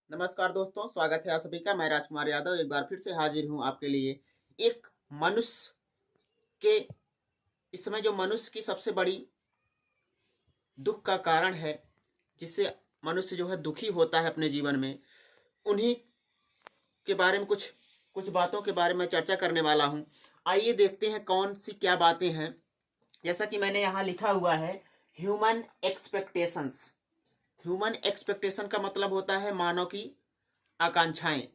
नमस्कार दोस्तों, स्वागत है आप सभी का। मैं राजकुमार यादव एक बार फिर से हाजिर हूँ आपके लिए। एक मनुष्य के इस समय जो मनुष्य की सबसे बड़ी दुख का कारण है, जिससे मनुष्य जो है दुखी होता है अपने जीवन में, उन्हीं के बारे में कुछ कुछ बातों के बारे में चर्चा करने वाला हूँ। आइए देखते हैं कौन सी क्या बातें हैं। जैसा कि मैंने यहाँ लिखा हुआ है, ह्यूमन एक्सपेक्टेशंस। ह्यूमन एक्सपेक्टेशन का मतलब होता है मानव की आकांक्षाएं,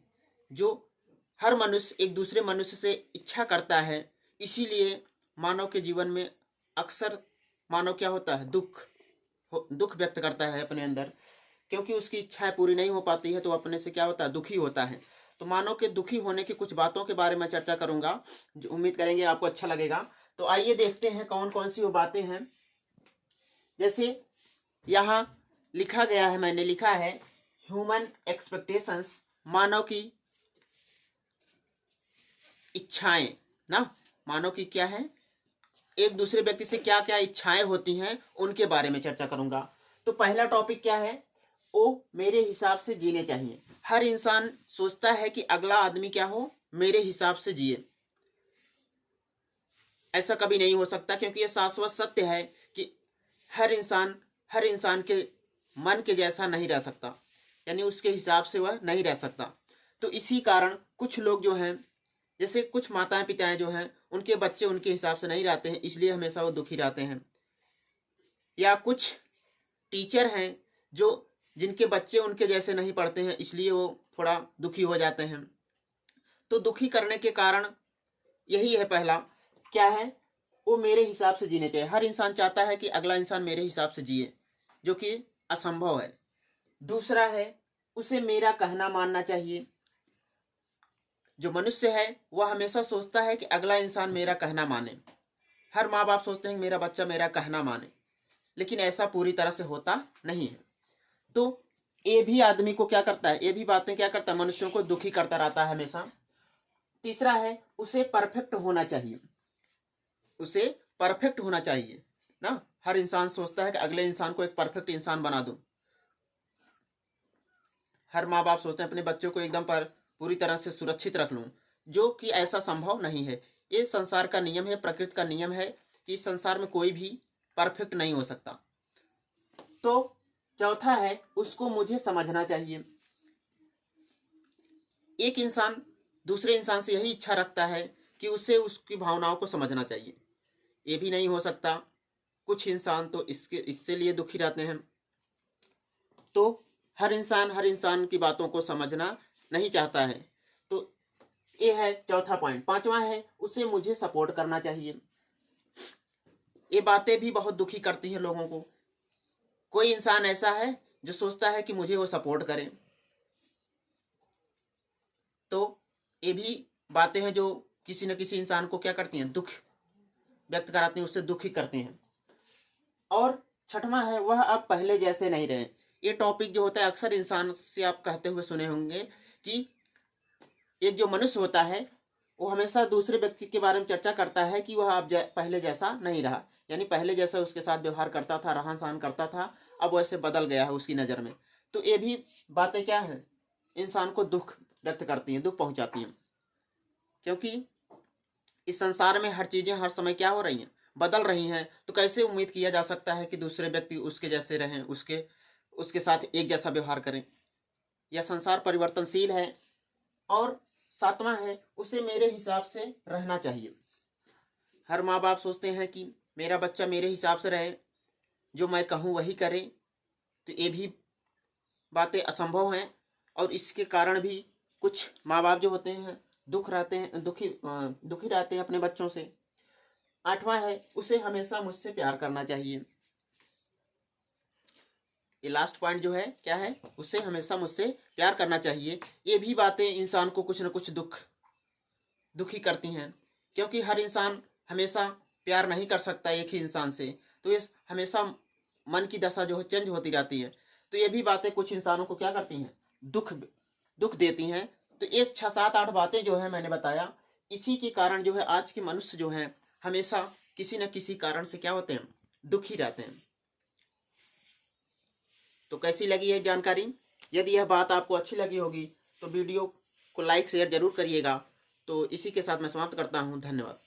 जो हर मनुष्य एक दूसरे मनुष्य से इच्छा करता है। इसीलिए मानव के जीवन में अक्सर मानव क्या होता है, दुख व्यक्त करता है अपने अंदर, क्योंकि उसकी इच्छाएं पूरी नहीं हो पाती है तो अपने से क्या होता है, दुखी होता है। तो मानव के दुखी होने की कुछ बातों के बारे में चर्चा करूंगा, जो उम्मीद करेंगे आपको अच्छा लगेगा। तो आइए देखते हैं कौन कौन सी वो बातें हैं। जैसे यहाँ लिखा गया है, मैंने लिखा है ह्यूमन एक्सपेक्टेशंस, मानव की इच्छाएं ना। मानव की क्या है, एक दूसरे व्यक्ति से क्या क्या इच्छाएं होती हैं उनके बारे में चर्चा करूंगा। तो पहला टॉपिक क्या है, वो मेरे हिसाब से जीने चाहिए। हर इंसान सोचता है कि अगला आदमी क्या हो, मेरे हिसाब से जिए। ऐसा कभी नहीं हो सकता, क्योंकि यह शाश्वत सत्य है कि हर इंसान के मन के जैसा नहीं रह सकता, यानी उसके हिसाब से वह नहीं रह सकता। तो इसी कारण कुछ लोग जो हैं, जैसे कुछ माताएं पिताएं जो हैं, उनके बच्चे उनके हिसाब से नहीं रहते हैं, इसलिए हमेशा वो दुखी रहते हैं। या कुछ टीचर हैं जो जिनके बच्चे उनके जैसे नहीं पढ़ते हैं, इसलिए वो थोड़ा दुखी हो जाते हैं। तो दुखी करने के कारण यही है, पहला क्या है, वो मेरे हिसाब से जीने चाहिए। हर इंसान चाहता है कि अगला इंसान मेरे हिसाब से जिए, जो कि असंभव है। दूसरा है, उसे मेरा कहना मानना चाहिए। जो मनुष्य है वह हमेशा सोचता है कि अगला इंसान मेरा कहना माने। हर माँ बाप सोचते हैं कि मेरा बच्चा मेरा कहना माने, लेकिन ऐसा पूरी तरह से होता नहीं है। तो ये भी आदमी को क्या करता है, ये भी बातें क्या करता है, मनुष्यों को दुखी करता रहता है हमेशा। तीसरा है, उसे परफेक्ट होना चाहिए। उसे परफेक्ट होना चाहिए ना। हर इंसान सोचता है कि अगले इंसान को एक परफेक्ट इंसान बना दूं। हर माँ बाप सोचते हैं अपने बच्चों को एकदम पर पूरी तरह से सुरक्षित रख लूं, जो कि ऐसा संभव नहीं है। ये संसार का नियम है, प्रकृति का नियम है कि संसार में कोई भी परफेक्ट नहीं हो सकता। तो चौथा है, उसको मुझे समझना चाहिए। एक इंसान दूसरे इंसान से यही इच्छा रखता है कि उसे उसकी भावनाओं को समझना चाहिए। ये भी नहीं हो सकता। कुछ इंसान तो इससे लिए दुखी रहते हैं। तो हर इंसान की बातों को समझना नहीं चाहता है। तो ये है चौथा पॉइंट। पांचवा है, उसे मुझे सपोर्ट करना चाहिए। ये बातें भी बहुत दुखी करती हैं लोगों को। कोई इंसान ऐसा है जो सोचता है कि मुझे वो सपोर्ट करे। तो ये भी बातें हैं जो किसी न किसी इंसान को क्या करती हैं, दुख व्यक्त कराती हैं, उससे दुखी करती हैं। और छठवां है, वह अब पहले जैसे नहीं रहे। ये टॉपिक जो होता है, अक्सर इंसान से आप कहते हुए सुने होंगे कि एक जो मनुष्य होता है वो हमेशा दूसरे व्यक्ति के बारे में चर्चा करता है कि वह अब पहले जैसा नहीं रहा, यानी पहले जैसा उसके साथ व्यवहार करता था, रहन सहन करता था, अब वैसे बदल गया है उसकी नज़र में। तो ये भी बातें क्या है, इंसान को दुख व्यक्त करती हैं, दुख पहुंचाती हैं। क्योंकि इस संसार में हर चीज़ें हर समय क्या हो रही हैं, बदल रही हैं। तो कैसे उम्मीद किया जा सकता है कि दूसरे व्यक्ति उसके जैसे रहें, उसके उसके साथ एक जैसा व्यवहार करें। यह संसार परिवर्तनशील है। और सातवां है, उसे मेरे हिसाब से रहना चाहिए। हर माँ बाप सोचते हैं कि मेरा बच्चा मेरे हिसाब से रहे, जो मैं कहूँ वही करे। तो ये भी बातें असंभव हैं, और इसके कारण भी कुछ माँ बाप जो होते हैं दुखी रहते हैं अपने बच्चों से। आठवां है, उसे हमेशा मुझसे प्यार करना चाहिए। ये लास्ट पॉइंट जो है क्या है, उसे हमेशा मुझसे प्यार करना चाहिए। ये भी बातें इंसान को कुछ न कुछ दुखी करती हैं, क्योंकि हर इंसान हमेशा प्यार नहीं कर सकता एक ही इंसान से। तो ये हमेशा मन की दशा जो है चेंज होती रहती है। तो ये भी बातें कुछ इंसानों को क्या करती हैं, दुख दुख देती हैं। तो ये 6 7 8 बातें जो है मैंने बताया, इसी के कारण जो है आज के मनुष्य जो हैं हमेशा किसी न किसी कारण से क्या होते हैं, दुखी रहते हैं। तो कैसी लगी है जानकारी? यदि यह बात आपको अच्छी लगी होगी तो वीडियो को लाइक शेयर जरूर करिएगा। तो इसी के साथ मैं समाप्त करता हूँ। धन्यवाद।